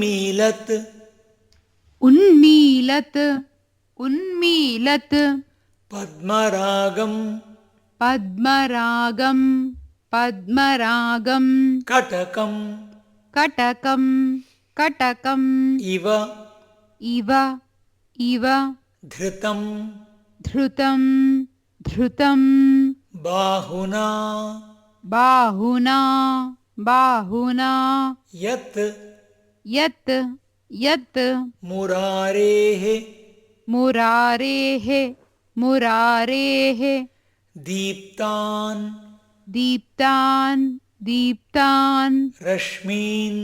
उन्मीलत् उन्मीलत् उन्मीलत् पद्मरागं पद्मरागं पद्मरागं कटकं कटकं कटकम् इव इव इव धृतं धृतं धृतं बाहुना बाहुना बाहुना यत् यत् यत् मुरारेः मुरारेः मुरारेः दीप्तान् दीप्तान् दीप्तान् रश्मीन्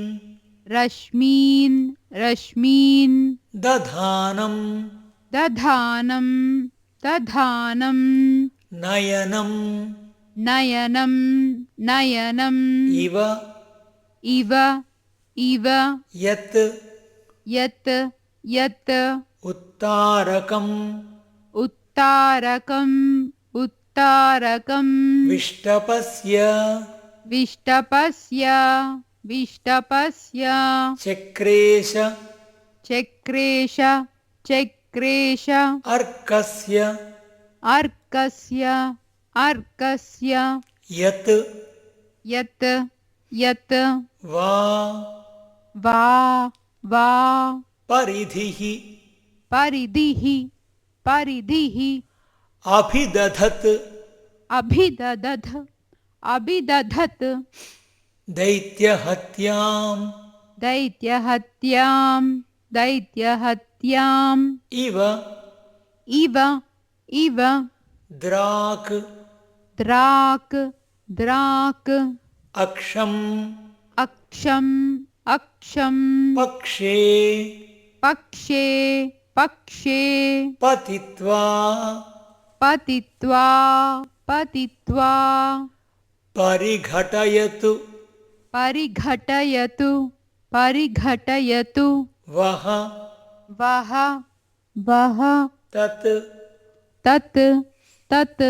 रश्मीन् रश्मीन् दधानं दधानं दधानं नयनं नयनं नयनम् इव इव इव यत् यत् यत् उत्तारकम् उत्तारकम् उत्तारकम् विष्टपस्य विष्टपस्य विष्टपस्य चक्रेश चक्रेश चक्रेश अर्कस्य अर्कस्य अर्कस्य यत् यत् यत् वा वा वा परिधिः परिधिः परिधिः अभिदधत् अभिदधत् अभिदधत् दैत्यहत्यां दैत्यहत्यां दैत्यहत्याम् इव इव इव द्राक् द्राक् द्राक् अक्षम् अक्षम् अक्षम् पक्षे पक्षे पक्षे पतित्वा पतित्वा पतित्वा परिघटयतु परिघटयतु परिघटयतु वः वः वः तत् तत् तत्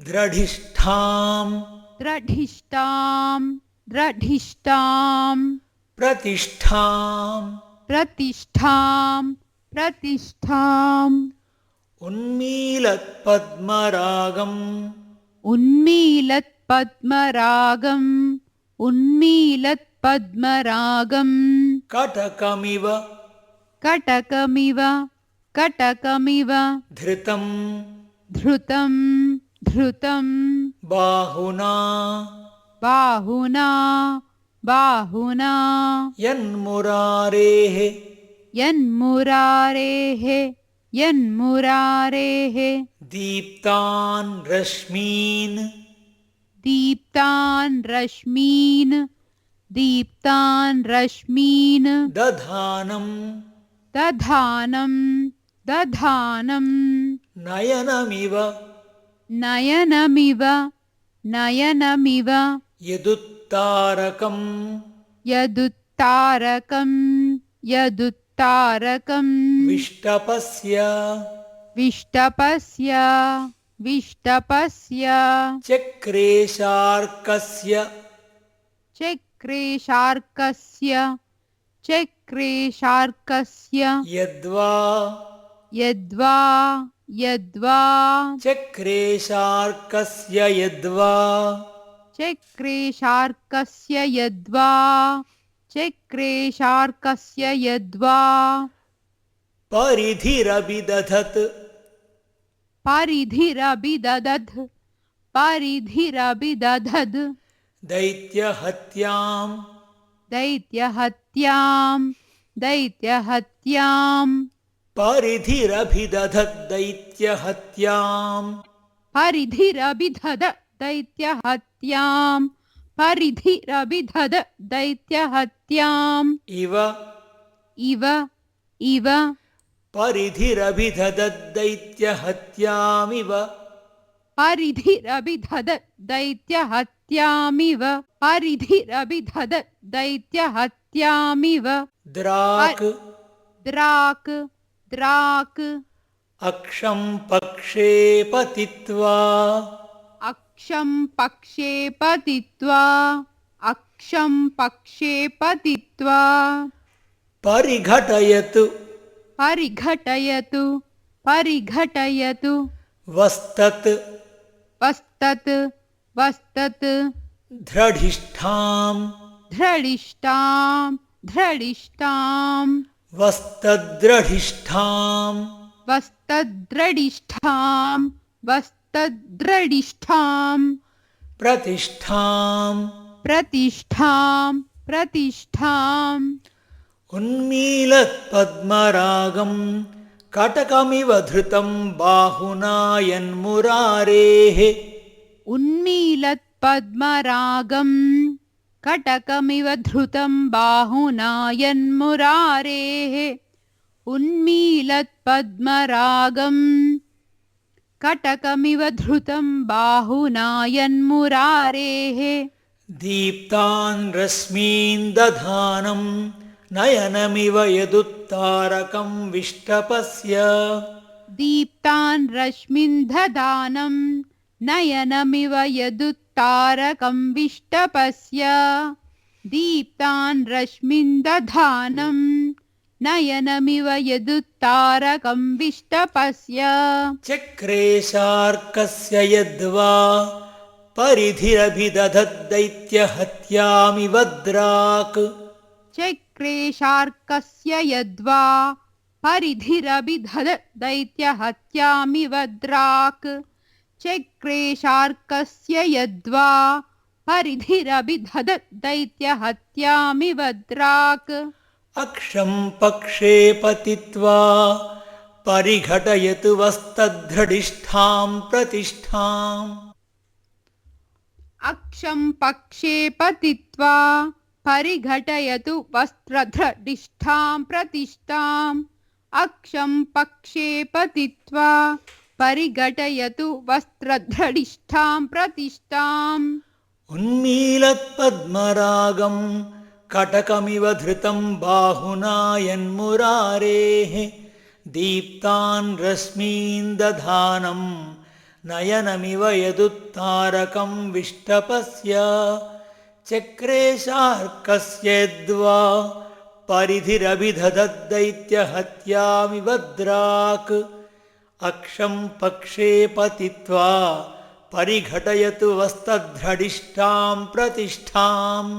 द्रढिष्ठां द्रढिष्ठां द्रढिष्ठां प्रतिष्ठां प्रतिष्ठां प्रतिष्ठाम् उन्मीलत्पद्मरागम् उन्मीलत्पद्मरागम् उन्मीलत्पद्मरागम् कटकमिव कटकमिव कटकमिव धृतं धृतं धृतं बाहुना बाहुना बाहुना यन्मुरारेः यन्मुरारेः यन्मुरारेः दीप्तान् रश्मीन् दीप्तान् रश्मीन् दीप्तान् रश्मीन् दधानं दधानं दधानं नयनमिव नयनमिव नयनमिव यदुत्तारकम् यदुत्तारकं यदुत्तारकं विष्टपस्य विष्टपस्य विष्टपस्य चक्रेशार्कस्य चक्रेशार्कस्य चक्रेशार्कस्य यद्वा यद्वा यद्वा चक्रेशार्कस्य यद्वा चक्रेशार्कस्य यद्वा चक्रेशार्कस्य यद्वा परिधिरभिदधत् परिधिरभिदधत् परिधिरभिदधत् दैत्यहत्यां दैत्यहत्यां दैत्यहत्यां परिधिरभिदधत् दैत्यहत्यां परिधिरभिदधत् दैत्यहत्यां परिधिरभिदधत् दैत्यहत्याम् इव इव इव परिधिरभिदधत् दैत्यहत्यामिव परिधिरभिदधत् दैत्यहत्यामिव परिधिरभिदधत् दैत्यहत्यामिव द्राक् द्राक् द्राक् अक्षं पक्षे पतित्वा अक्षं पक्षे पतित्वा अक्षं पक्षे पतित्वा परिघटयतु परिघटयतु परिघटयतु वस्तत् वस्तत् वस्तत् धृढिष्ठाम् धृढिष्ठाम् धृढिष्ठाम् वस्तद्रढिष्ठाम् वस्तद्रढिष्ठाम् वस्तद्रढिष्ठाम् प्रतिष्ठाम् प्रतिष्ठाम् प्रतिष्ठाम् उन्मीलत्पद्मरागम् कटकमिव धृतं बाहुना यन्मुरारेः उन्मीलत्पद्मरागम् कटकमिव धृतं बाहुना यन्मुरारेः उन्मीलत्पद्मरागम् कटकमिव धृतं बाहुना यन्मुरारेः दीप्तान् रश्मीन् दधानम् नयनमिव यदुत्तारकं विष्टपस्य दीप्तान् रश्मिन् दधानं नयनमिव यदुत्तारकं विष्टपस्य दीप्तान् रश्मिन् दधानं नयनमिव यदुत्तारकं विष्टपस्य चक्रेशार्कस्य यद्वा परिधिरभिदधद्दैत्यहत्यामिव द्राक् चक्रेशार्कस्य यद्वा परिधिरभिदधद्दैत्यहत्यामिव द्राक् चक्रेशार्कस्य यद्वा परिधिरभिदधद्दैत्यहत्यामिव द्राक् अक्षं पक्षे पतित्वा परिघटयतु वस्तद्धृढिष्ठां प्रतिष्ठाम् अक्षं पक्षे पतित्वा परिघटयतु वस्त्रधृढिष्ठां प्रतिष्ठाम् अक्षं पक्षे पतित्वा परिघटयतु वस्त्रधृढिष्ठां प्रतिष्ठाम् उन्मीलत्पद्मरागम् कटकमिव धृतं बाहुना यन्मुरारेः दीप्तान् रश्मीन् दधानम् नयनमिव यदुत्तारकं विष्टपस्य चक्रेशार्कस्य यद्वा परिधिरभिदधद्दैत्यहत्यामिव द्राक् अक्षं पक्षे पतित्वा परिघटयतु वस्तद्धृढिष्ठां प्रतिष्ठाम्